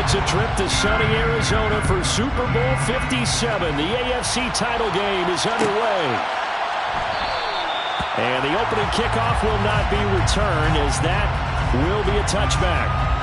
makes a trip to sunny Arizona for Super Bowl 57. The AFC title game is underway. And the opening kickoff will not be returned, as that will be a touchback.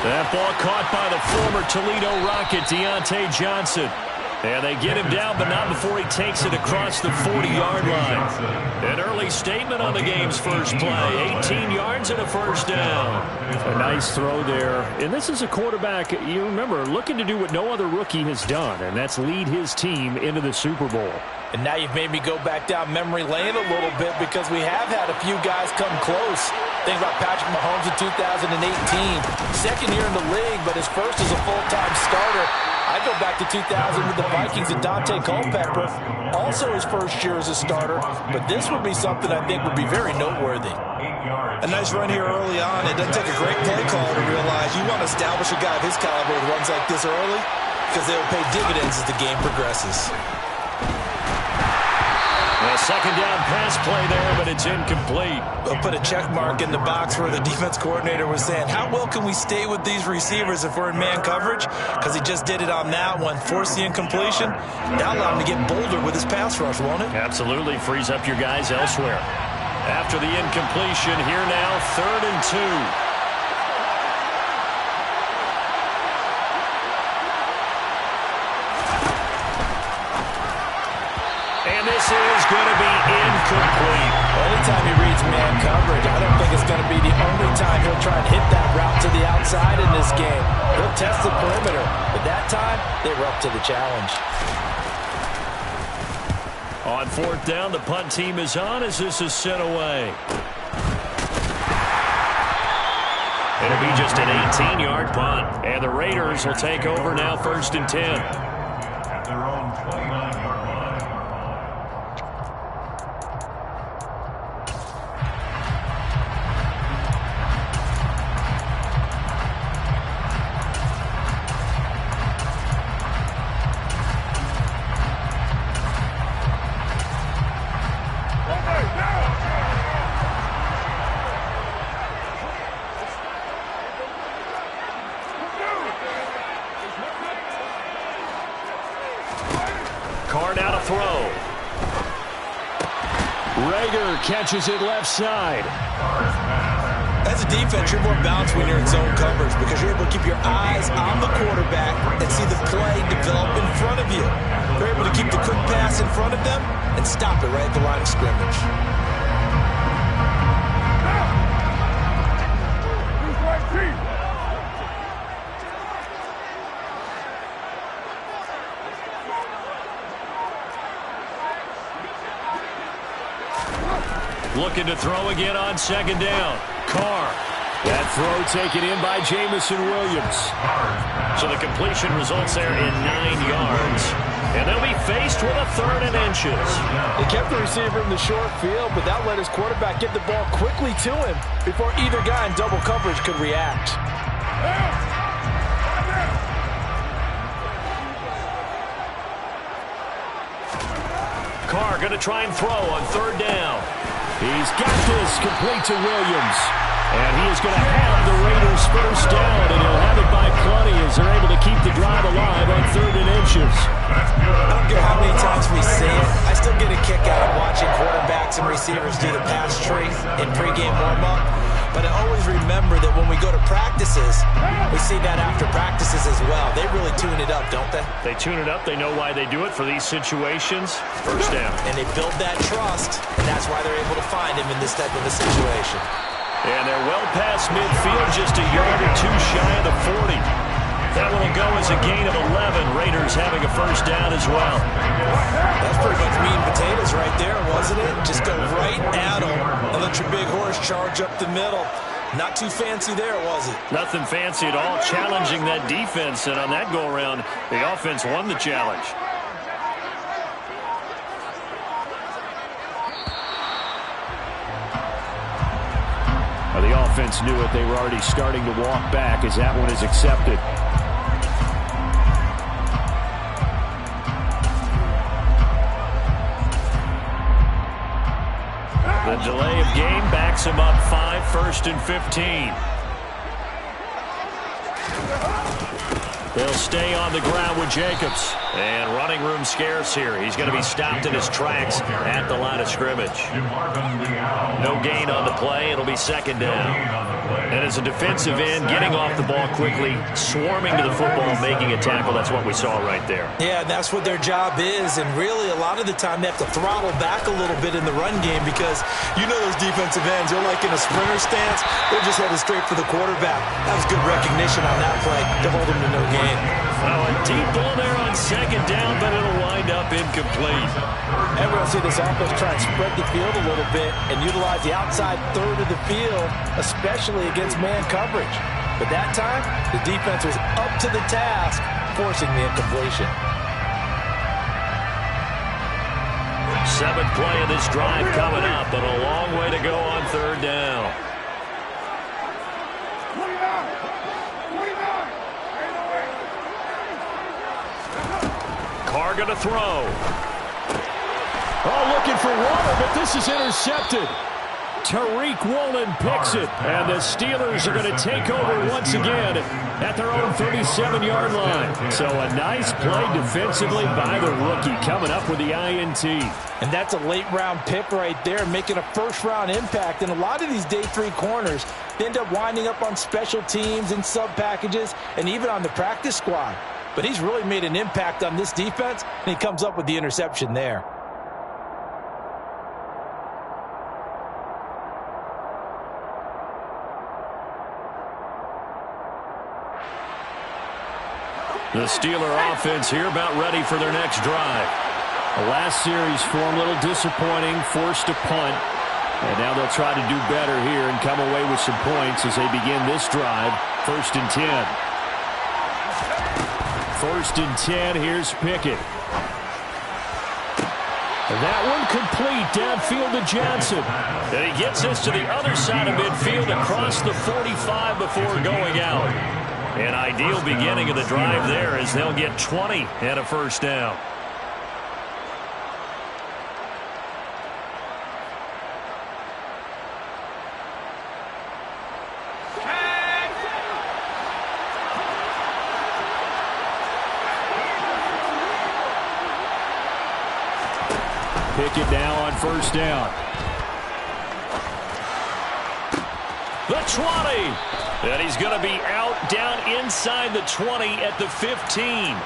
That ball caught by the former Toledo Rocket, Deontay Johnson. And they get him down, but not before he takes it across the 40-yard line. An early statement on the game's first play. 18 yards and a first down. A nice throw there. And this is a quarterback, you remember, looking to do what no other rookie has done, and that's lead his team into the Super Bowl. And now you've made me go back down memory lane a little bit, because we have had a few guys come close. Think about Patrick Mahomes in 2018. Second year in the league, but his first as a full-time starter. I go back to 2000 with the Vikings and Dante Culpepper. Also his first year as a starter. But this would be something I think would be very noteworthy. A nice run here early on. It doesn't take a great play caller to realize you want to establish a guy of his caliber with runs like this early, because they will pay dividends as the game progresses. A second down pass play there, but it's incomplete. We'll put a check mark in the box where the defense coordinator was saying, how well can we stay with these receivers if we're in man coverage? Because he just did it on that one, forced the incompletion. That'll allow him to get bolder with his pass rush, won't it? Absolutely, frees up your guys elsewhere. After the incompletion, here now, 3rd and 2. This is going to be incomplete. Anytime he reads man coverage, I don't think it's going to be the only time he'll try and hit that route to the outside in this game. He'll test the perimeter, but that time, they were up to the challenge. On 4th down, the punt team is on as this is sent away. It'll be just an 18-yard punt, and the Raiders will take over now 1st and 10. At their own 29-yard line. Carr now to throw. Reagor catches it left side. As a defense, you're more balanced when you're in zone coverage, because you're able to keep your eyes on the quarterback and see the play develop in front of you. You're able to keep the quick pass in front of them and stop it right at the line of scrimmage. Looking to throw again on 2nd down. Carr. That throw taken in by Jameson Williams. So the completion results there in 9 yards. And they'll be faced with a 3rd and inches. They kept the receiver in the short field, but that let his quarterback get the ball quickly to him before either guy in double coverage could react. Carr going to try and throw on 3rd down. He's got this complete to Williams. And he is going to have the Raiders first down, and he'll have it by plenty as they're able to keep the drive alive on 3rd and inches. I don't care how many times we see it, I still get a kick out of watching quarterbacks and receivers do the pass tree in pregame warm-up. But I always remember that when we go to practices, we see that after practices as well. They really tune it up, don't they? They tune it up. They know why they do it for these situations. First down. And they build that trust, and that's why they're able to find him in this type of a situation. And they're well past midfield, just a yard or two shy of the 40. That one will go as a gain of 11. Raiders having a first down as well. That's pretty much meat and potatoes right there, wasn't it? Just go right at them and let your big horse charge up the middle. Not too fancy there, was it? Nothing fancy at all, challenging that defense, and on that go-around, the offense won the challenge. The offense knew it. They were already starting to walk back as that one is accepted. The delay of game backs him up 5, 1st and 15. They'll stay on the ground with Jacobs. And running room scarce here. He's going to be stopped in his tracks at the line of scrimmage. No gain on the play. It'll be 2nd down. And as a defensive end, getting off the ball quickly, swarming to the football, making a tackle, that's what we saw right there. Yeah, that's what their job is. And really, a lot of the time, they have to throttle back a little bit in the run game because you know those defensive ends, they're like in a sprinter stance. They're just headed straight for the quarterback. That was good recognition on that play to hold them to no gain. Well, a deep ball there on 2nd down, but it'll wind up incomplete. And we'll see this offense try and spread the field a little bit and utilize the outside third of the field, especially against man coverage. But that time, the defense was up to the task, forcing the incompletion. 7th play of this drive coming up, but a long way to go on 3rd down. Carr going to throw. Oh, looking for water, but this is intercepted. Tariq Woolen picks it, and the Steelers are going to take over once again at their own 37-yard line. So a nice play defensively by the rookie, coming up with the INT. And that's a late-round pick right there, making a first-round impact. And a lot of these day 3 corners end up winding up on special teams and sub-packages and even on the practice squad. But he's really made an impact on this defense, and he comes up with the interception there. The Steeler offense here about ready for their next drive. The last series for them a little disappointing, forced to punt. And now they'll try to do better here and come away with some points as they begin this drive. 1st and 10. 1st and 10, here's Pickett. That one complete downfield to Johnson. And he gets us to the other side of midfield across the 45 before going out. An ideal beginning of the drive there as they'll get 20 and a 1st down. Pickett now on 1st down. The 20. And he's going to be out down inside the 20 at the 15.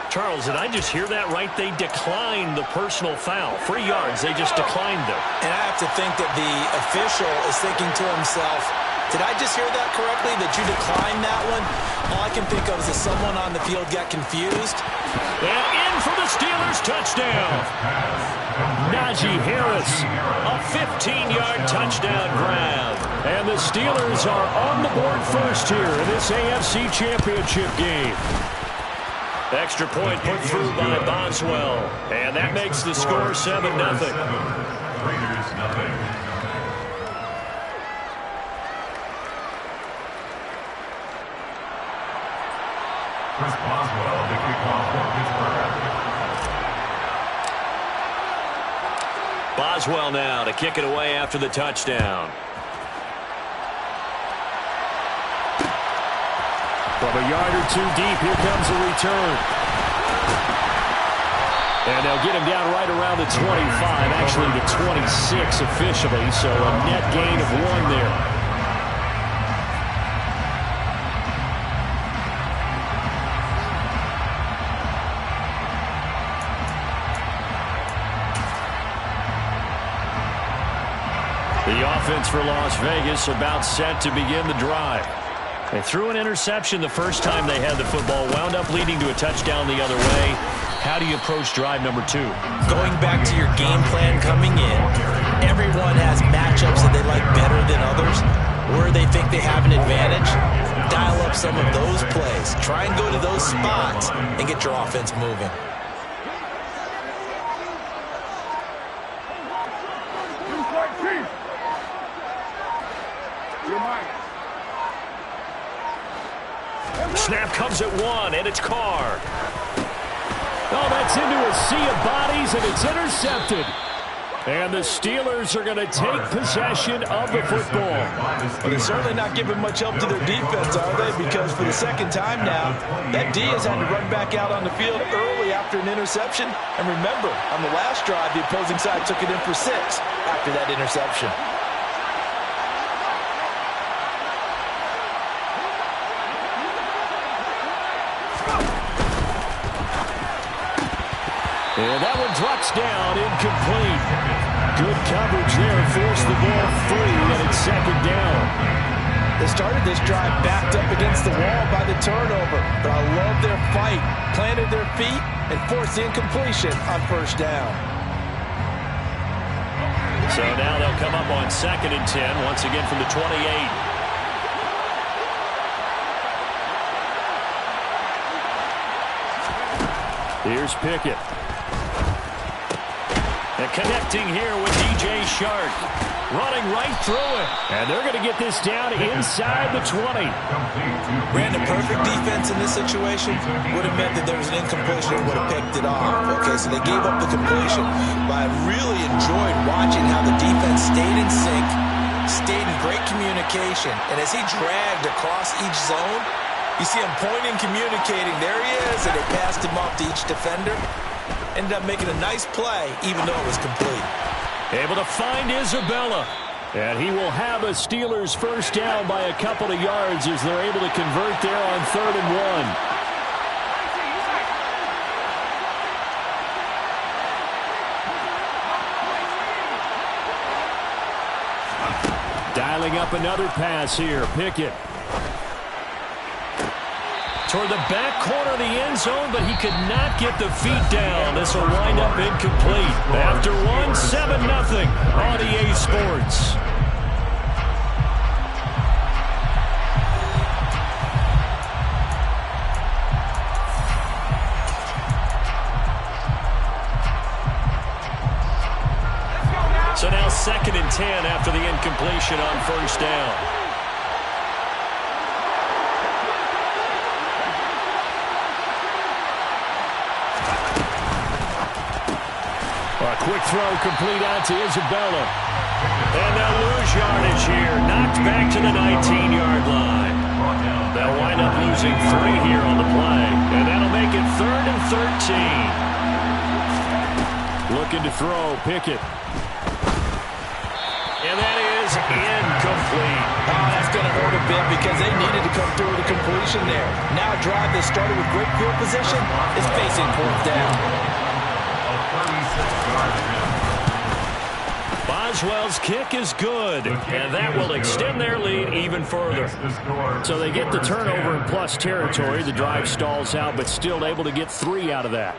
Charles, did I just hear that right? They declined the personal foul. 3 yards, they just declined them. And I have to think that the official is thinking to himself, did I just hear that correctly, that you declined that one? All I can think of is that someone on the field got confused. And in for the Steelers touchdown. Najee Harris, a 15-yard touchdown grab. And the Steelers are on the board first here in this AFC Championship game. Extra point put through by Boswell. And that makes the score 7-0. Raiders nothing. Chris Boswell, the kickoff for Pittsburgh. Boswell now to kick it away after the touchdown. From a yard or 2 deep, here comes a return. And they'll get him down right around the 25, actually the 26 officially, so a net gain of 1 there. The offense for Las Vegas about set to begin the drive. They threw an interception the first time they had the football, wound up leading to a touchdown the other way. How do you approach drive number 2? Going back to your game plan coming in, everyone has matchups that they like better than others. where they think they have an advantage, dial up some of those plays. Try and go to those spots and get your offense moving. Snap comes at one, and it's Carr. Oh, that's into a sea of bodies, and it's intercepted. And the Steelers are going to take possession of the football. Well, they're certainly not giving much help to their defense, are they? Because for the second time now, that D has had to run back out on the field early after an interception. And remember, on the last drive, the opposing side took it in for 6 after that interception. And that one drops down, incomplete. Good coverage there, forced the ball free, and it's second down. They started this drive backed up against the wall by the turnover, but I love their fight. Planted their feet and forced the incompletion on first down. So now they'll come up on 2nd and 10, once again from the 28. Here's Pickett. And connecting here with DJ Shark. Running right through it. And they're going to get this down inside the 20. Ran the perfect defense in this situation. Would have meant that there was an incompletion and would have picked it off. Okay, so they gave up the completion. But I really enjoyed watching how the defense stayed in sync, stayed in great communication. And as he dragged across each zone, you see him pointing, communicating. There he is, and they passed him off to each defender. Ended up making a nice play, even though it was complete. Able to find Isabella. And he will have a Steelers first down by a couple of yards as they're able to convert there on 3rd and 1. Dialing up another pass here. Pickett. Toward the back corner of the end zone, but he could not get the feet down. This will wind up incomplete. After one, 7-0 on EA Sports. So now 2nd and 10 after the incompletion on first down. Quick throw complete out to Isabella. And they'll lose yardage here. Knocked back to the 19-yard line. They'll wind up losing 3 here on the play. And that'll make it 3rd and 13. Looking to throw, Pickett. And that is incomplete. Oh, that's going to hurt a bit because they needed to come through with a completion there. Now a drive that started with great field position is facing 4th down. Boswell's kick is good, and that will extend their lead even further. So they get the turnover in plus territory. The drive stalls out, but still able to get 3 out of that.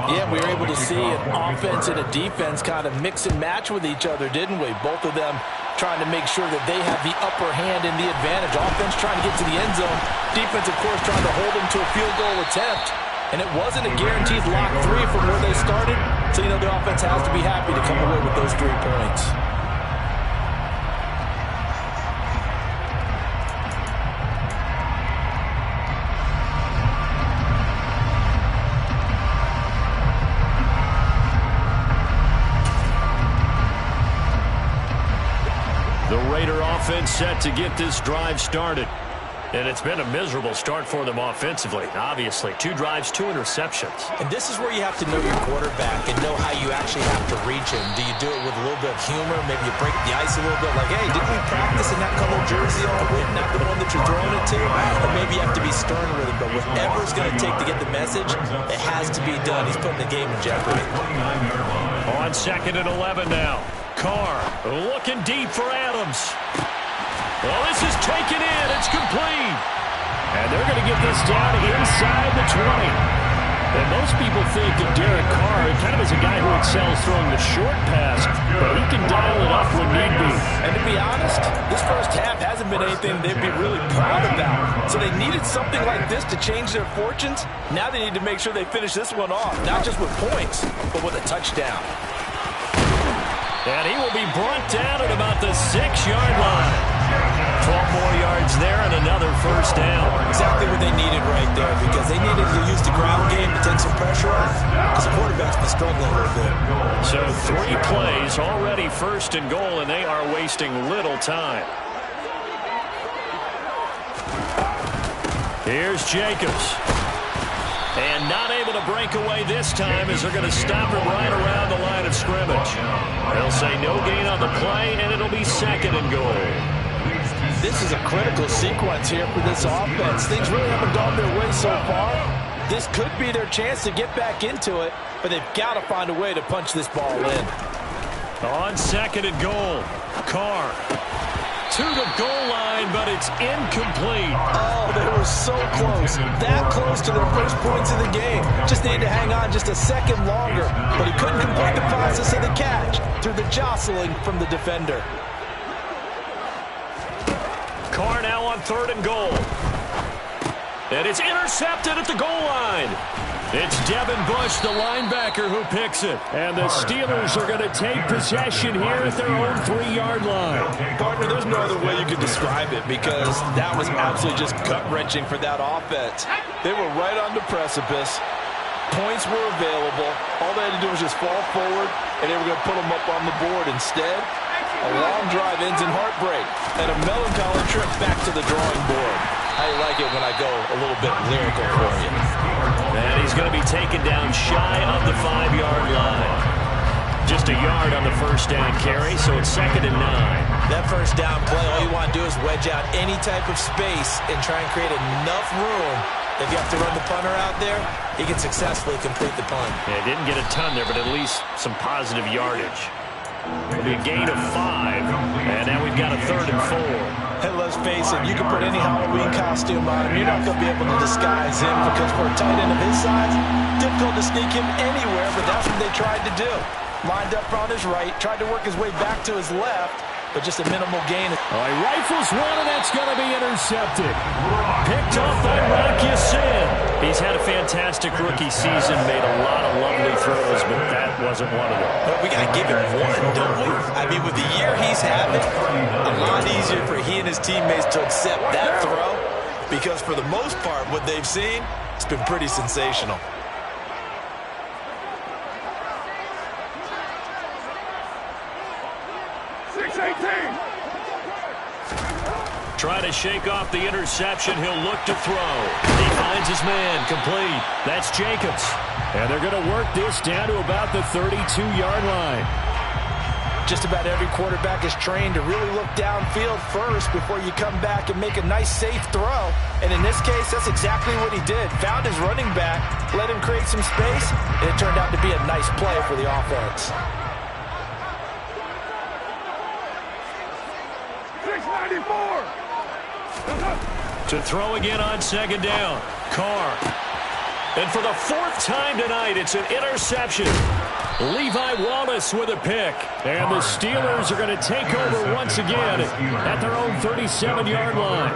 Yeah, we were able to see an offense and a defense kind of mix and match with each other, didn't we? Both of them trying to make sure that they have the upper hand and the advantage. Offense trying to get to the end zone. Defense, of course, trying to hold them to a field goal attempt. And it wasn't a guaranteed lock 3 from where they started. So, you know, the offense has to be happy to come away with those 3 points. The Raider offense set to get this drive started. And it's been a miserable start for them offensively, obviously. 2 drives, 2 interceptions. And this is where you have to know your quarterback and know how you actually have to reach him. Do you do it with a little bit of humor? Maybe you break the ice a little bit like, hey, didn't we practice in that color jersey all week, not the one that you're throwing it to? Or maybe you have to be stern with him. But whatever it's going to take to get the message, it has to be done. He's putting the game in jeopardy. On 2nd and 11 now. Carr looking deep for Adams. Well, this is taken in. It's complete. And they're going to get this down inside the 20. And most people think of Derek Carr kind of as a guy who excels throwing the short pass, but he can dial it up when need be. And to be honest, this first half hasn't been anything they'd be really proud about. So they needed something like this to change their fortunes. Now they need to make sure they finish this one off, not just with points, but with a touchdown. And he will be brought down at about the 6-yard line. 12 more yards there and another first down. Exactly what they needed right there, because they needed to use the ground game to take some pressure off, because the quarterback's been struggling a little bit. So 3 plays, already first and goal, and they are wasting little time. Here's Jacobs. And not able to break away this time as they're going to stop him right around the line of scrimmage. They'll say no gain on the play, and it'll be second and goal. This is a critical sequence here for this offense. Things really haven't gone their way so far. This could be their chance to get back into it, but they've got to find a way to punch this ball in. On second and goal, Carr to the goal line, but it's incomplete. Oh, they were so close. That close to their first points of the game. Just needed to hang on just a second longer, but he couldn't complete the process of the catch through the jostling from the defender. Carr now on third and goal. And it's intercepted at the goal line. It's Devin Bush, the linebacker, who picks it. And the Steelers are going to take possession here at their own 3-yard line. Partner, there's no other way you could describe it, because that was absolutely just gut-wrenching for that offense. They were right on the precipice. Points were available. All they had to do was just fall forward, and they were going to put them up on the board. Instead, a long drive ends in heartbreak and a melancholy trip back to the drawing board. I like it when I go a little bit lyrical for you. And he's going to be taken down shy of the 5-yard line. Just a yard on the first down carry, so it's second and 9. That first down play, all you want to do is wedge out any type of space and try and create enough room. If you have to run the punter out there, he can successfully complete the punt. Yeah, didn't get a ton there, but at least some positive yardage. It'll be a gain of 5, and now we've got a third and 4. And let's face it, you can put any Halloween costume on him. You're not going to be able to disguise him, because for a tight end of his size, difficult to sneak him anywhere, but that's what they tried to do. Lined up on his right, tried to work his way back to his left, but just a minimal gain. Oh, he rifles one, and that's going to be intercepted. Picked off by Rocky Sin. He's had a fantastic rookie season, made a lot of lovely throws, but that wasn't one of them. But we got to give him one, don't we? I mean, with the year he's having, a lot easier for he and his teammates to accept that throw, because for the most part, what they've seen, it's been pretty sensational. Trying to shake off the interception. He'll look to throw. He finds his man. Complete. That's Jacobs. And they're going to work this down to about the 32-yard line. Just about every quarterback is trained to really look downfield first before you come back and make a nice, safe throw. And in this case, that's exactly what he did. Found his running back, let him create some space, and it turned out to be a nice play for the offense. 694. To throw again on second down. Carr. And for the 4th time tonight, it's an interception. Levi Wallace with a pick. And the Steelers are going to take over once again at their own 37-yard line.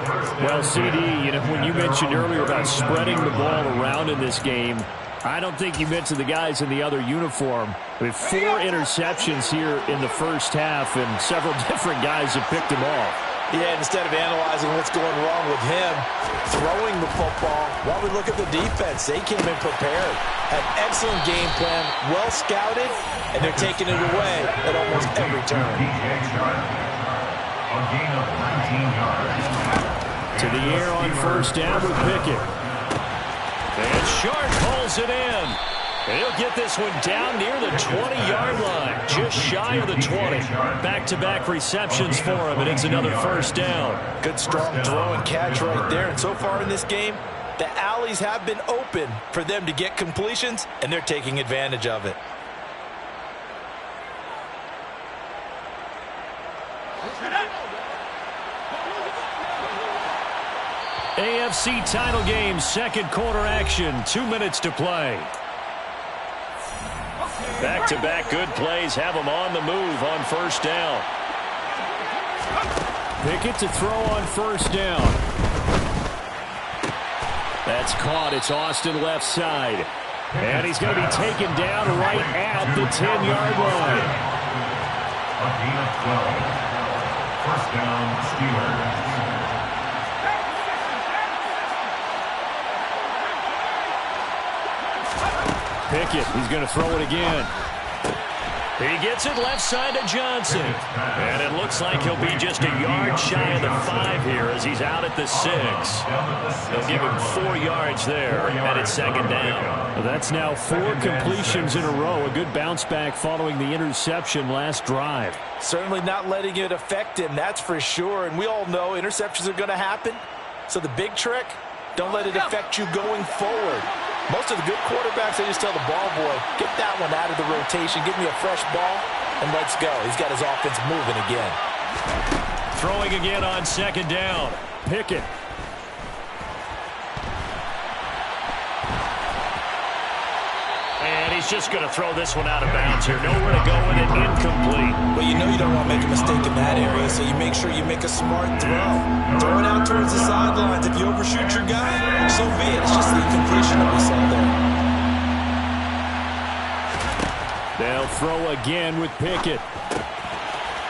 Well, CD, you know, when you mentioned earlier about spreading the ball around in this game, I don't think you mentioned the guys in the other uniform. With 4 interceptions here in the first half, and several different guys have picked them off. Yeah, instead of analyzing what's going wrong with him, throwing the football, while we look at the defense, they came in prepared. Had excellent game plan, well scouted, and they're taking it away at almost every turn. A gain of 19 yards. To the air on first down with Pickett. And Sharp pulls it in. And he'll get this one down near the 20-yard line, just shy of the 20. Back-to-back receptions for him, and it's another first down. Good, strong throw and catch right there. And so far in this game, the alleys have been open for them to get completions, and they're taking advantage of it. AFC title game, second quarter action, 2 minutes to play. Back-to-back good plays have them on the move on first down. Pickett to throw on first down. That's caught. It's Austin left side. And he's going to be taken down right at the 10-yard line. A gain of 12. First down, Steelers. Pickett, he's going to throw it again. He gets it left side to Johnson. And it looks like he'll be just a yard shy of the 5 here as he's out at the 6. They'll give him 4 yards there, and it's second down. Well, that's now 4 completions in a row. A good bounce back following the interception last drive. Certainly not letting it affect him, that's for sure. And we all know interceptions are going to happen. So the big trick, don't let it affect you going forward. Most of the good quarterbacks, they just tell the ball boy, get that one out of the rotation, give me a fresh ball, and let's go. He's got his offense moving again. Throwing again on second down. Pickett. And he's just going to throw this one out of bounds here. Nowhere to go with it, incomplete. Well, you know you don't want to make a mistake in that area, so you make sure you make a smart throw. Throw it out towards the sidelines. If you overshoot your guy, so be it. It's just the incompletion that we saw there. They'll throw again with Pickett.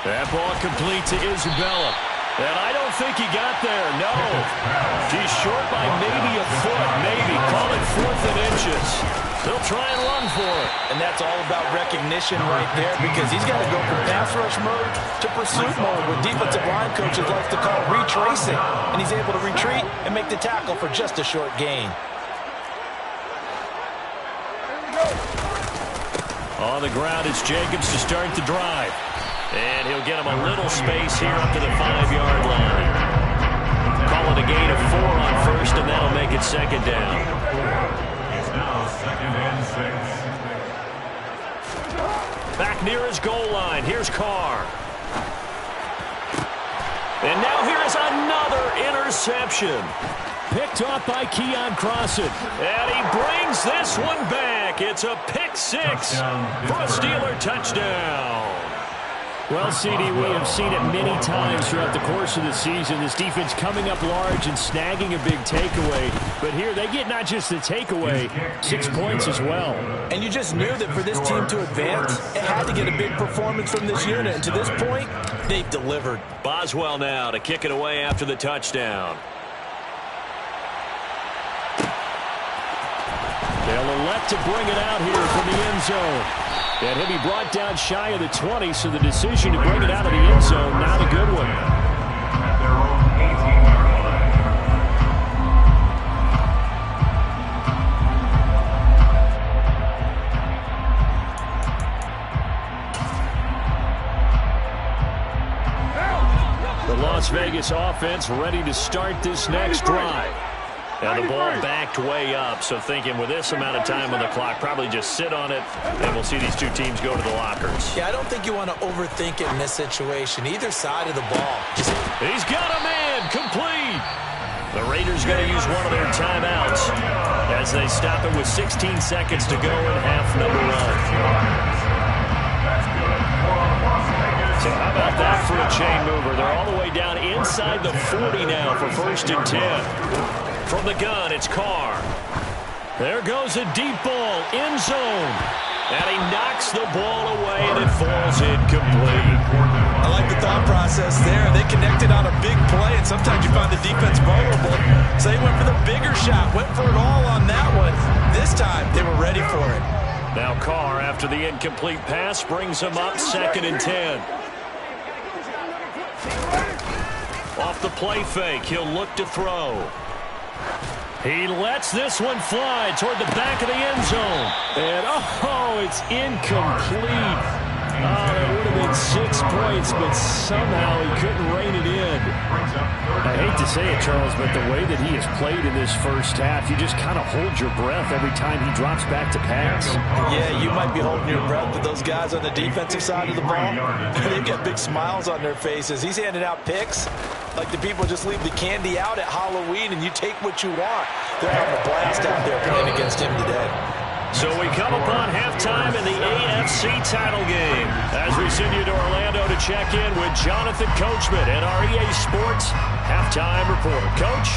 That ball complete to Isabella. And I don't think he got there, no. He's short by maybe a foot, maybe. Call it 4th and inches. They'll try and run for it. And that's all about recognition right there because he's got to go from pass rush mode to pursuit mode, what defensive line coaches like to call retracing. And he's able to retreat and make the tackle for just a short gain. On the ground, it's Jacobs to start the drive. And he'll get him a little space here up to the 5-yard line. Call it a gain of 4 on first, and that'll make it second down. It's now second and 6. Back near his goal line. Here's Carr. And now here is another interception. Picked off by Keon Crossen. And he brings this one back. It's a pick 6 for a Steeler touchdown. Well, CD, we have seen it many times throughout the course of the season. This defense coming up large and snagging a big takeaway. But here they get not just the takeaway, 6 points as well. And you just knew that for this team to advance, it had to get a big performance from this unit. And to this point, they've delivered. Boswell now to kick it away after the touchdown. They'll elect to bring it out here from the end zone. And he'll be brought down shy of the 20, so the decision to bring it out of the end zone, not a good one. At their own 18-yard line. The Las Vegas offense ready to start this next drive. Now the ball backed way up, so thinking with this amount of time on the clock, probably just sit on it, and we'll see these two teams go to the lockers. Yeah, I don't think you want to overthink it in this situation. Either side of the ball. He's got a man, complete. The Raiders going to use one of their timeouts as they stop it with 16 seconds to go in half number 1. So how about that for a chain mover? They're all the way down inside the 40 now for 1st and 10. From the gun, it's Carr. There goes a deep ball, end zone. And he knocks the ball away, and it falls incomplete. I like the thought process there. They connected on a big play, and sometimes you find the defense vulnerable. So they went for the bigger shot, went for it all on that one. This time, they were ready for it. Now Carr, after the incomplete pass, brings him up 2nd and 10. Off the play fake, he'll look to throw. He lets this one fly toward the back of the end zone. And, oh, it's incomplete. Oh, that would have been 6 points, but somehow he couldn't rein it in. I hate to say it, Charles, but the way that he has played in this first half, you just kind of hold your breath every time he drops back to pass. Yeah, you might be holding your breath, but those guys on the defensive side of the ball, they've got big smiles on their faces. He's handing out picks like the people just leave the candy out at Halloween and you take what you want. They're having a blast out there playing against him today. So we come upon halftime in the AFC title game as we send you to Orlando to check in with Jonathan Coachman and our EA Sports halftime report. Coach?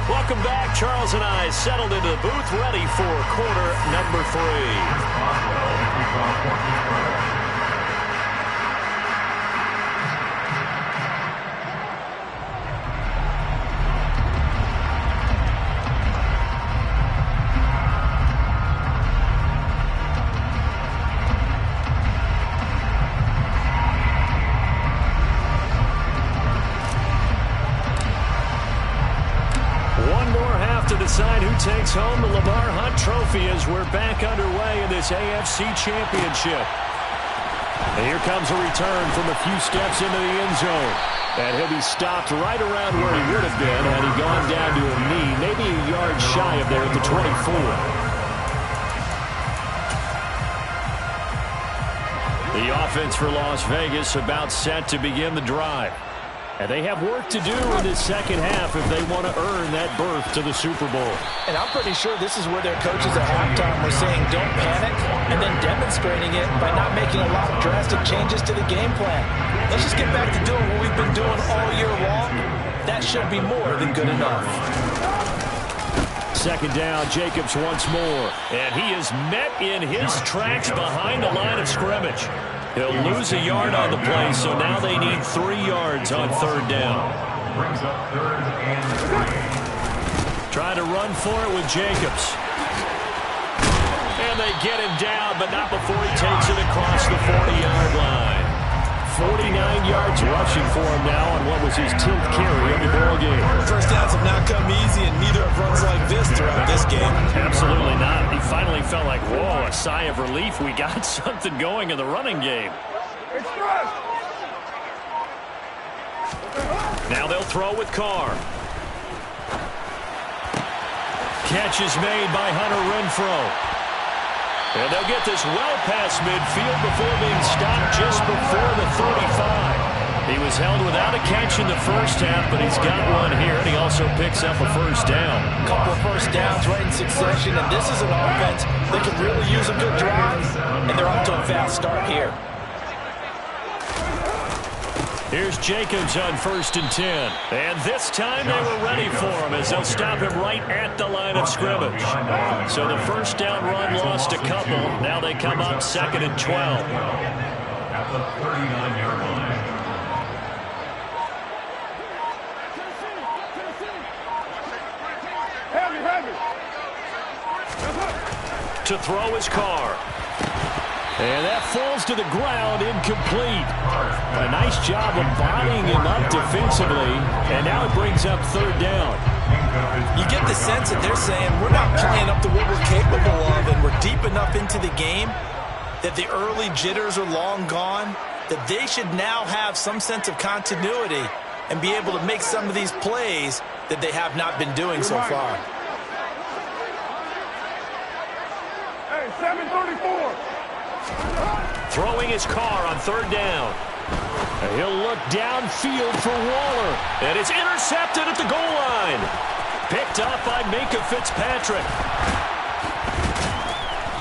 Welcome back. Charles and I settled into the booth, ready for quarter number 3. Decide who takes home the Lamar Hunt Trophy as we're back underway in this AFC Championship. And here comes a return from a few steps into the end zone. And he'll be stopped right around where he would have been had he gone down to a knee, maybe a yard shy of there at the 24. The offense for Las Vegas about set to begin the drive. And they have work to do in this second half if they want to earn that berth to the Super Bowl. And I'm pretty sure this is where their coaches at halftime were saying don't panic and then demonstrating it by not making a lot of drastic changes to the game plan. Let's just get back to doing what we've been doing all year long. That should be more than good enough. Second down, Jacobs once more. And he is met in his tracks behind the line of scrimmage. He'll lose a yard on the play, so now they need 3 yards on third down. Brings up 3rd and 3. Trying to run for it with Jacobs. And they get him down, but not before he takes it across the 40-yard line. 49 yards rushing for him now on what was his 10th carry of the ball game. First downs have not come easy, and neither have runs like this throughout this game. Absolutely not. He finally felt like, whoa, a sigh of relief. We got something going in the running game. Now they'll throw with Carr. Catch is made by Hunter Renfrow. And they'll get this well past midfield before being stopped just before the 35. He was held without a catch in the first half, but he's got one here, and he also picks up a first down. A couple of first downs right in succession, and this is an offense that can really use a good drive, and they're off to a fast start here. Here's Jacobs on 1st and 10. And this time they were ready for him as they'll stop him right at the line of scrimmage. So the first down run lost a couple. Now they come up 2nd and 12. At the 39-yard line. To throw his Carr. And that falls to the ground, incomplete. A nice job of bodying him up defensively, and now it brings up 3rd down. You get the sense that they're saying we're not playing up to what we're capable of, and we're deep enough into the game that the early jitters are long gone, that they should now have some sense of continuity and be able to make some of these plays that they have not been doing so far. Hey, 734. Throwing his Carr on 3rd down. And he'll look downfield for Waller. And it's intercepted at the goal line. Picked up by Minkah Fitzpatrick.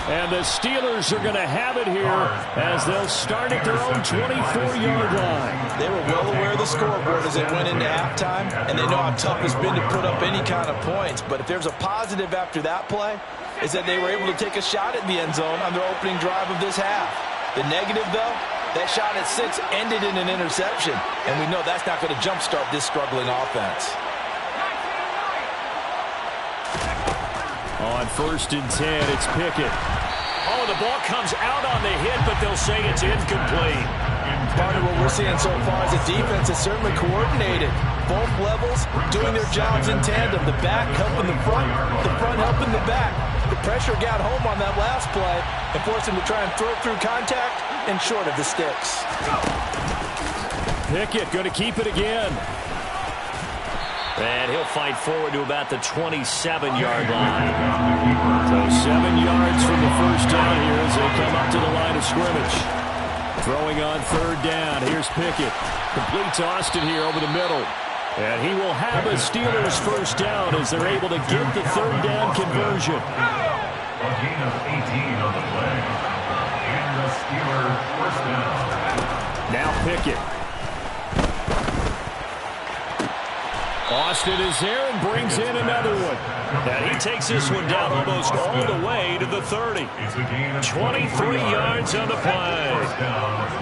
And the Steelers are going to have it here as they'll start at their own 24-yard line. They were well aware of the scoreboard as they went into halftime, and they know how tough it's been to put up any kind of points. But if there's a positive after that play, is that they were able to take a shot at the end zone on their opening drive of this half. The negative, though, that shot at 6 ended in an interception, and we know that's not going to jumpstart this struggling offense. On 1st and 10, it's Pickett. Oh, the ball comes out on the hit, but they'll say it's incomplete. Part of what we're seeing so far is the defense is certainly coordinated. Both levels doing their jobs in tandem. The back helping the front helping the back. The pressure got home on that last play and forced him to try and throw through contact and short of the sticks. Pickett going to keep it again. And he'll fight forward to about the 27-yard line. So 7 yards from the first down here as they come up to the line of scrimmage. Throwing on 3rd down. Here's Pickett. Complete to Austin here over the middle. And he will have a Steelers first down as they're able to get the third down conversion. A gain of 18 on the play. And the Steelers first down. Now Pickett. Austin is there and brings in another one. And he takes this one down almost all the way to the 30. 23 yards on the play.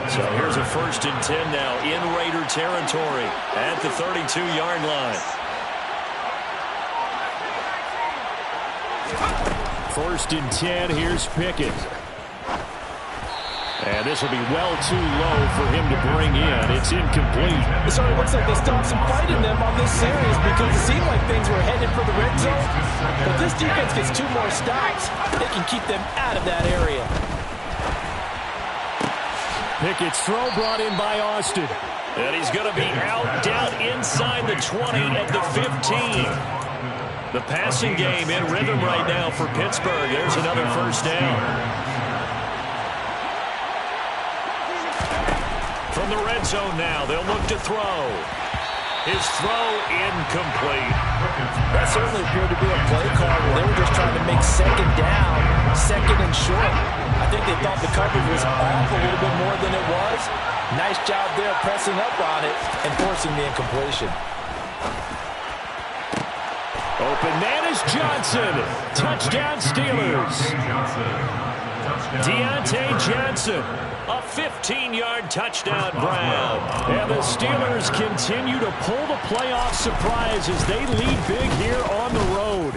So here's a 1st and 10 now in Raider territory at the 32-yard line. 1st and 10, here's Pickett. And this will be well too low for him to bring in. It's incomplete. It sort of looks like they stopped some fight in them on this series because it seemed like things were headed for the red zone. But this defense gets 2 more stops. They can keep them out of that area. Pickett's throw brought in by Austin. And he's going to be out down inside the 20 at the 15. The passing game in rhythm right now for Pittsburgh. There's another first down. From the red zone now, they'll look to throw. His throw incomplete. That certainly appeared to be a play call where they were just trying to make 2nd down, 2nd and short. I think they thought the coverage was off a little bit more than it was. Nice job there pressing up on it and forcing the incompletion. Open man is Johnson. Touchdown Steelers. Deontay Johnson. A 15-yard touchdown grab. And the Steelers continue to pull the playoff surprise as they lead big here on the road.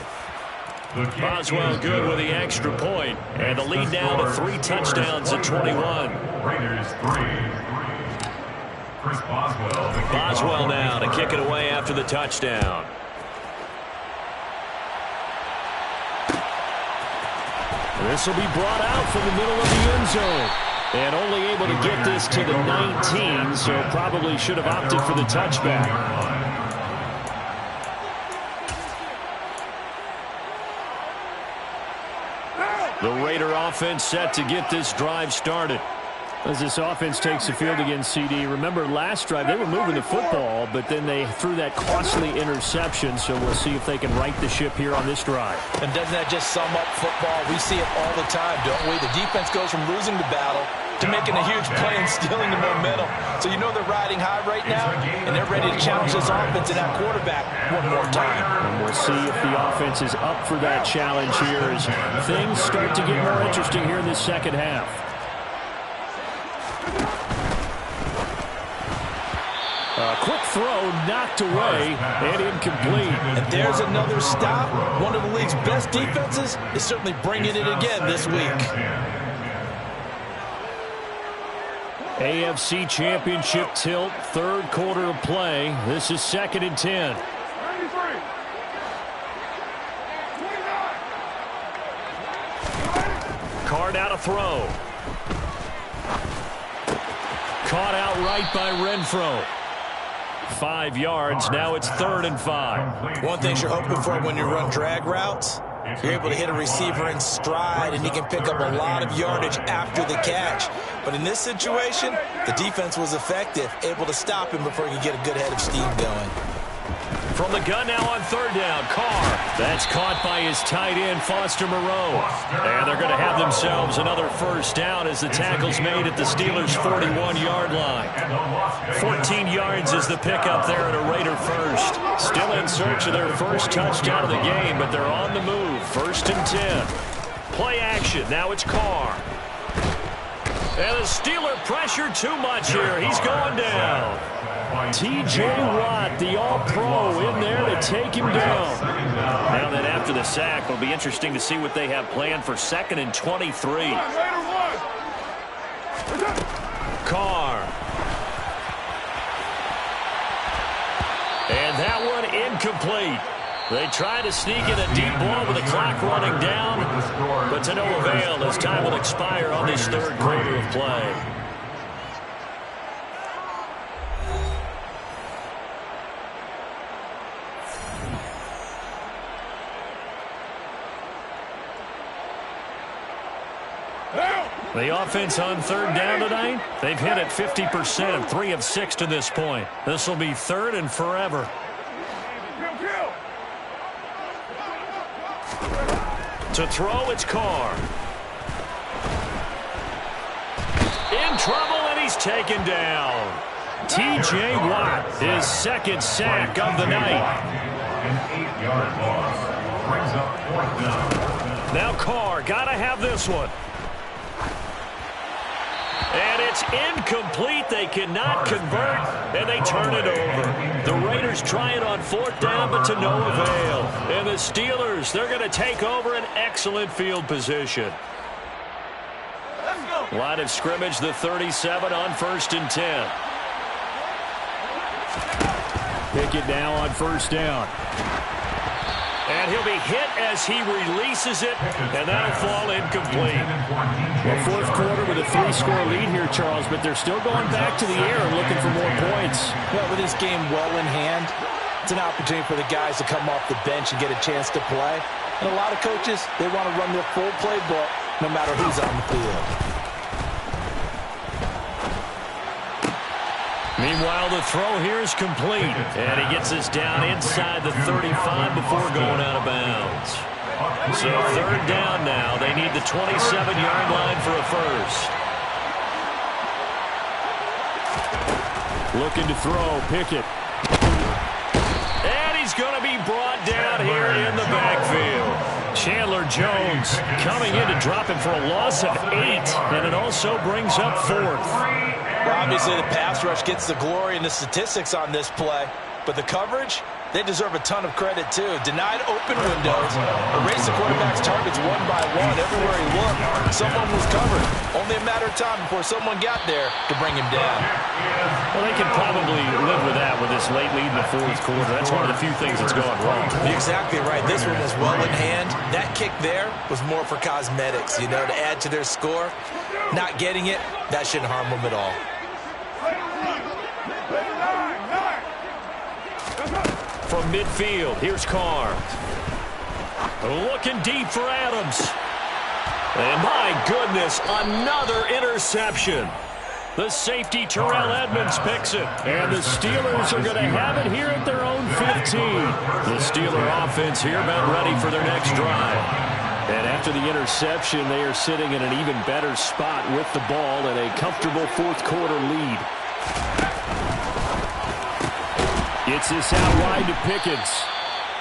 Boswell good with the extra point. And the lead now to 3 touchdowns at 21. Raiders 3. Chris Boswell. Boswell now to kick it away after the touchdown. This will be brought out from the middle of the end zone. And only able to get this to the 19, so probably should have opted for the touchback. The Raider offense set to get this drive started. As this offense takes the field against CD, remember last drive they were moving the football, but then they threw that costly interception, so we'll see if they can right the ship here on this drive. And doesn't that just sum up football? We see it all the time, don't we? The defense goes from losing the battle to making a huge play and stealing the momentum. So you know they're riding high right now, and they're ready to challenge this offense and that quarterback one more time. And we'll see if the offense is up for that challenge here as things start to get more interesting here in this second half. A quick throw knocked away and incomplete. And there's another stop. One of the league's best defenses is certainly bringing it again this week. AFC Championship tilt, 3rd quarter of play. This is 2nd and 10. 93. 29. Card out a throw. Caught outright by Renfro. 5 yards. Now it's 3rd and 5. One thing you're hoping for when you run drag routes, you're able to hit a receiver in stride, and he can pick up a lot of yardage after the catch. But in this situation, the defense was effective, able to stop him before he could get a good head of steam going. From the gun now on 3rd down, Carr. That's caught by his tight end, Foster Moreau. And they're going to have themselves another first down as the tackle's made at the Steelers' 41-yard line. 14 yards is the pickup there at a Raider first. Still in search of their first touchdown of the game, but they're on the move. 1st and 10. Play action. Now it's Carr. And the Steeler pressure too much here. He's going down. T.J. Watt, the all-pro, in there to take him down. Now then after the sack, it'll be interesting to see what they have planned for 2nd and 23. Carr. And that one incomplete. They try to sneak in a deep ball with the clock running down, but to no avail as time will expire on this 3rd quarter of play. The offense on 3rd down tonight, they've hit it 50%, 3 of 6 to this point. This will be 3rd and forever. To throw, it's Carr. In trouble, and he's taken down. T.J. Watt, his second sack of the night. An 8-yard loss brings up 4th down. Now Carr, got to have this one. And it's incomplete. They cannot convert, and they turn it over. The Raiders try it on 4th down, but to no avail. And the Steelers, they're going to take over an excellent field position. Line of scrimmage, the 37 on 1st and 10. Pickett now on 1st down. And he'll be hit as he releases it, and that'll fall incomplete. Well, 4th quarter with a 3-score lead here, Charles, but they're still going back to the air and looking for more points. Well, with this game well in hand, it's an opportunity for the guys to come off the bench and get a chance to play. And a lot of coaches, they want to run their full playbook no matter who's on the field. Meanwhile, the throw here is complete, and he gets us down inside the 35 before going out of bounds. So 3rd down now. They need the 27-yard line for a first. Looking to throw, Pickett. And he's going to be brought down here in the backfield. Chandler Jones coming in to drop him for a loss of 8, and it also brings up 4th. Well, obviously, the pass rush gets the glory and the statistics on this play. But the coverage, they deserve a ton of credit, too. Denied open windows, erased the quarterback's targets one by one. Everywhere he looked, someone was covered. Only a matter of time before someone got there to bring him down. Well, they can probably live with that with this late lead in the 4th quarter. That's one of the few things that's gone wrong. You're exactly right. This one was well in hand. That kick there was more for cosmetics, you know, to add to their score. Not getting it, that shouldn't harm them at all. From midfield, here's Carr. Looking deep for Adams. And my goodness, another interception. The safety, Terrell Edmonds, picks it. And the Steelers are going to have it here at their own 15. The Steeler offense here about ready for their next drive. And after the interception, they are sitting in an even better spot with the ball and a comfortable 4th quarter lead. Gets this out wide to Pickens.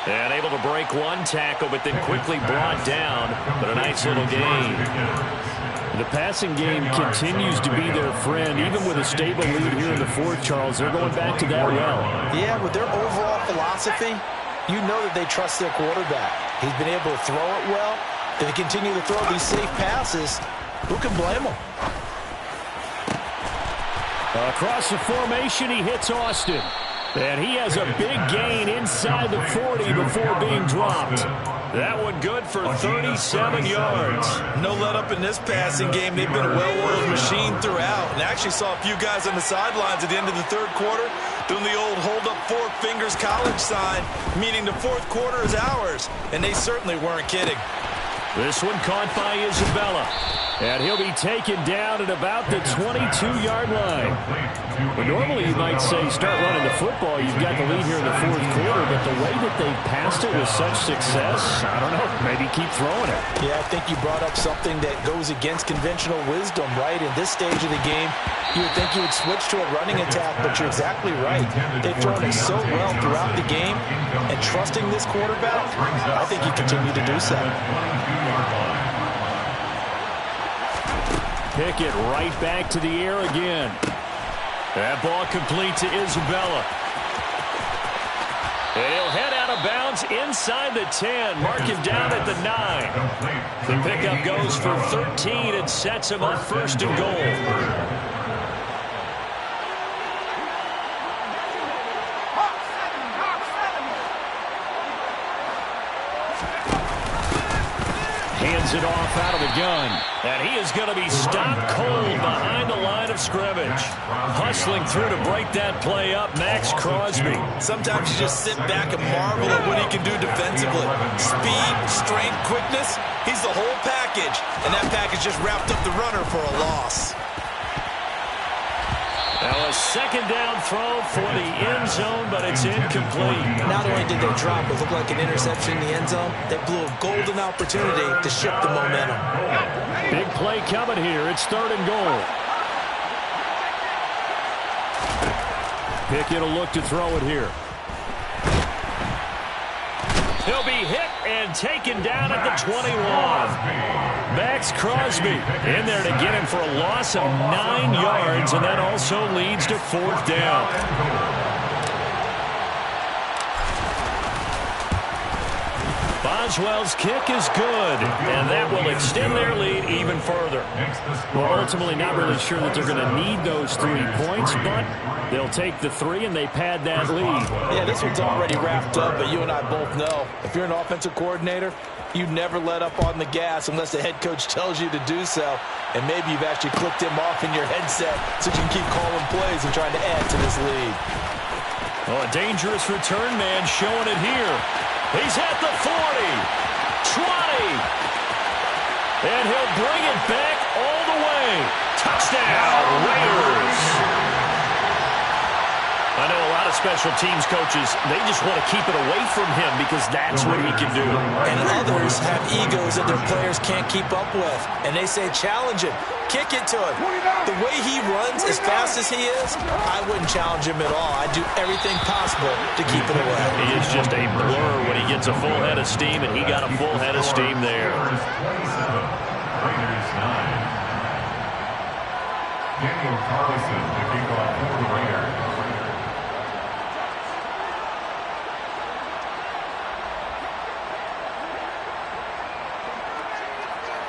And able to break one tackle, but then quickly brought down. But a nice little gain. The passing game continues to be their friend. Even with a stable lead here in the 4th, Charles, they're going back to that well. Yeah, with their overall philosophy, you know that they trust their quarterback. He's been able to throw it well. If they continue to throw these safe passes, who can blame them? Across the formation, he hits Austin. And he has a big gain inside the 40 before being dropped. That one good for 37 yards. No let up in this passing game. They've been a well-oiled machine throughout. And actually saw a few guys on the sidelines at the end of the 3rd quarter doing the old hold up 4 fingers college sign, meaning the 4th quarter is ours. And they certainly weren't kidding. This one caught by Isabella. And he'll be taken down at about the 22-yard line. Well, normally you might say start running the football. You've got the lead here in the 4th quarter, but the way that they passed it with such success, I don't know, maybe keep throwing it. Yeah, I think you brought up something that goes against conventional wisdom, right? In this stage of the game, you would think you would switch to a running attack, but you're exactly right. They've thrown it so well throughout the game, and trusting this quarterback, I think you continue to do so. Pickett right back to the air again. That ball complete to Isabella. And he'll head out of bounds inside the 10. Mark him down at the 9. The pickup goes for 13 and sets him up 1st and goal. Hands it off out of the gun. And he is going to be stopped cold behind the line of scrimmage. Hustling through to break that play up, Max Crosby. Sometimes you just sit back and marvel at what he can do defensively. Speed, strength, quickness, he's the whole package. And that package just wrapped up the runner for a loss. Now a second down throw for the end zone, but it's incomplete. Not only did they drop what looked like an interception in the end zone, they blew a golden opportunity to shift the momentum. Big play coming here. It's 3rd and goal. Pickett will look to throw it here. He'll be hit and taken down at the 21. Max Crosby in there to get him for a loss of 9 yards, and that also leads to 4th down. Boswell's kick is good, and that will extend their lead even further. Well, ultimately not really sure that they're going to need those 3 points, but they'll take the 3 and they pad that lead. Yeah, this one's already wrapped up, but you and I both know if you're an offensive coordinator, you never let up on the gas unless the head coach tells you to do so. And maybe you've actually clicked him off in your headset so you can keep calling plays and trying to add to this lead. Oh, a dangerous return man showing it here. He's at the 40, 20, and he'll bring it back all the way. Touchdown, Raiders. I know a lot of special teams coaches, they just want to keep it away from him because that's what he can do. And others have egos that their players can't keep up with. And they say, challenge him, kick it to him. The way he runs as fast as he is, I wouldn't challenge him at all. I'd do everything possible to keep it away. He is just a blur when he gets a full head of steam, and he got a full head of steam there. Raiders 9. Daniel Carlson to kick off for the Raiders.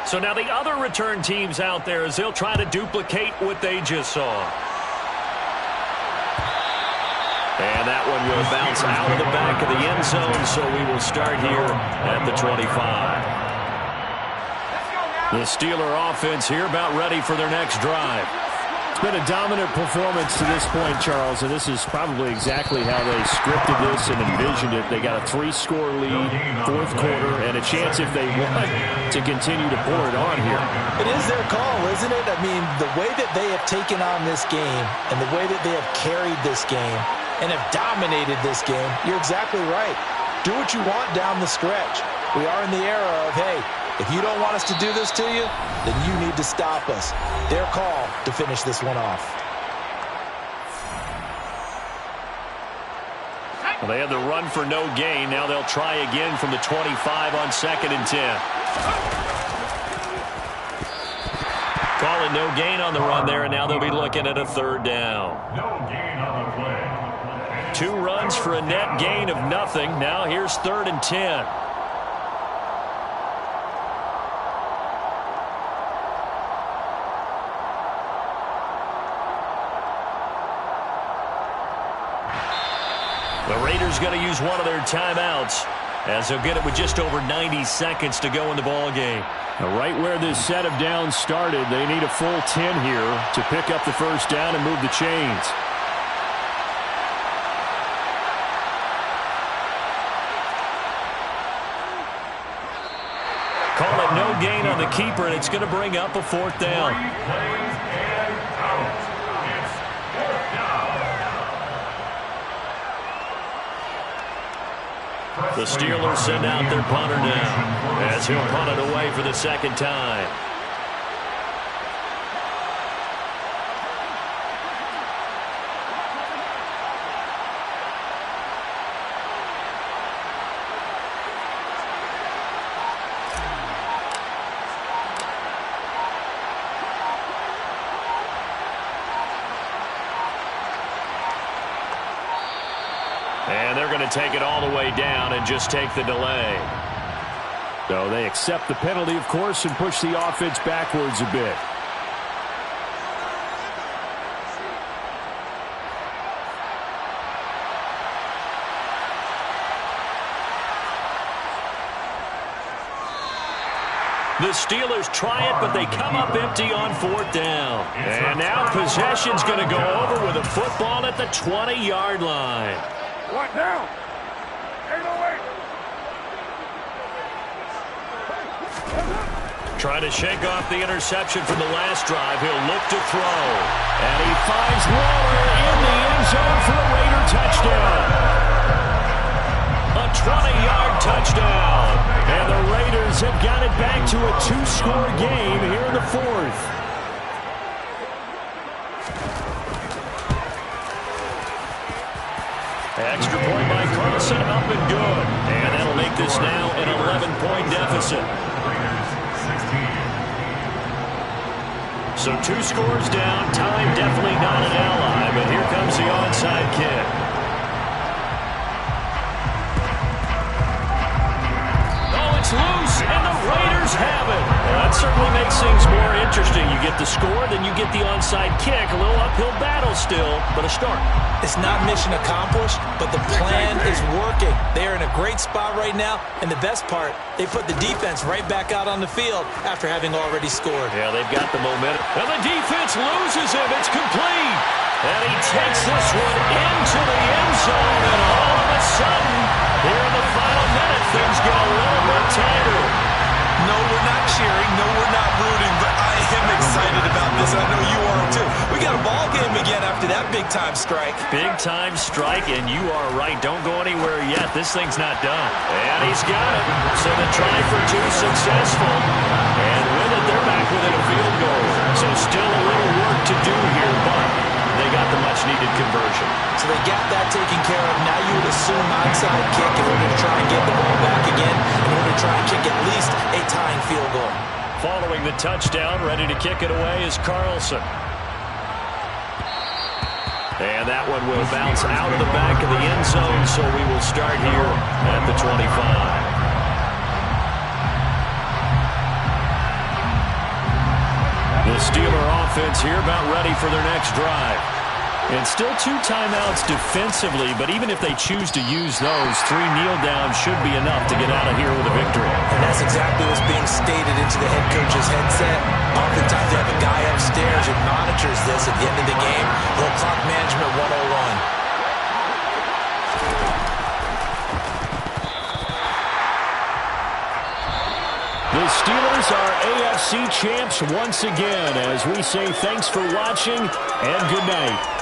So now the other return teams out there as they'll try to duplicate what they just saw. And that one will bounce out of the back of the end zone, so we will start here at the 25. The Steeler offense here about ready for their next drive. It's been a dominant performance to this point, Charles, and this is probably exactly how they scripted this and envisioned it. They got a 3-score lead, 4th quarter, and a chance if they want to continue to pour it on here. It is their call, isn't it? I mean, the way that they have taken on this game and the way that they have carried this game and have dominated this game, you're exactly right. Do what you want down the stretch. We are in the era of, hey, if you don't want us to do this to you, then you need to stop us. Their call to finish this one off. Well, they had the run for no gain. Now they'll try again from the 25 on 2nd and 10. Call it no gain on the run there, and now they'll be looking at a 3rd down. No gain on the play. 2 runs for a net gain of nothing. Now here's 3rd and 10. The Raiders going to use one of their timeouts as they'll get it with just over 90 seconds to go in the ball game. Now, right where this set of downs started, they need a full 10 here to pick up the 1st down and move the chains. Call it no gain on the keeper, and it's going to bring up a 4th down. 3 plays and out. It's 4th down. The Steelers send out their punter now as he'll punt it away for the 2nd time. And they're going to take it all the way down and just take the delay. So they accept the penalty, of course, and push the offense backwards a bit. The Steelers try it, but they come up empty on 4th down. And now possession's going to go over with a football at the 20-yard line. What now? 808. Trying to shake off the interception from the last drive. He'll look to throw. And he finds Waller in the end zone for a Raider touchdown. A 20-yard touchdown. And the Raiders have got it back to a 2-score game here in the fourth. Extra point by Carlson, up and good. And that'll make this now an 11-point deficit. So 2 scores down. Time definitely not an ally, but here comes the onside kick. Oh, it's loose, and the Raiders have it. Well, that certainly makes things more interesting. You get the score, then you get the onside kick. A little uphill battle still, but a start. It's not mission accomplished, but the plan is working. They're in a great spot right now, and the best part, they put the defense right back out on the field after having already scored. Yeah, they've got the momentum. And the defense loses him. It's complete. And he takes this one into the end zone, and all of a sudden, here in the final minute, things get a little bit tighter. No, we're not cheering. No, we're not rooting, but I am excited about this. I know you are too. We got a ball game again after that big-time strike. Big-time strike, and you are right. Don't go anywhere yet. This thing's not done. And he's got it. So the try for 2 successful. And with it, they're back within a field goal. So still a little work to do here, but they got the much-needed conversion. So they got that taken care of. Now you would assume onside kick in order to try and get the ball back again, in order to try and kick at least a tying field goal. Following the touchdown, ready to kick it away is Carlson. And that one will bounce out of the back of the end zone, so we will start here at the 25. The Steeler offense here about ready for their next drive. And still 2 timeouts defensively, but even if they choose to use those, 3 kneel downs should be enough to get out of here with a victory. And that's exactly what's being stated into the head coach's headset. Oftentimes they have a guy upstairs who monitors this at the end of the game. Little clock management 101. The Steelers are AFC champs once again as we say thanks for watching and good night.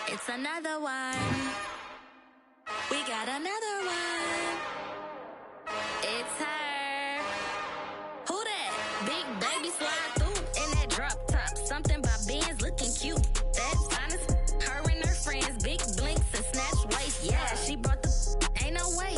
It's another one. We got another one. It's her. Who that? Big baby slide through in that drop top. Something by Benz looking cute. That's honest. Her and her friends, big blinks and snatch waist. Yeah, she brought the. Ain't no way.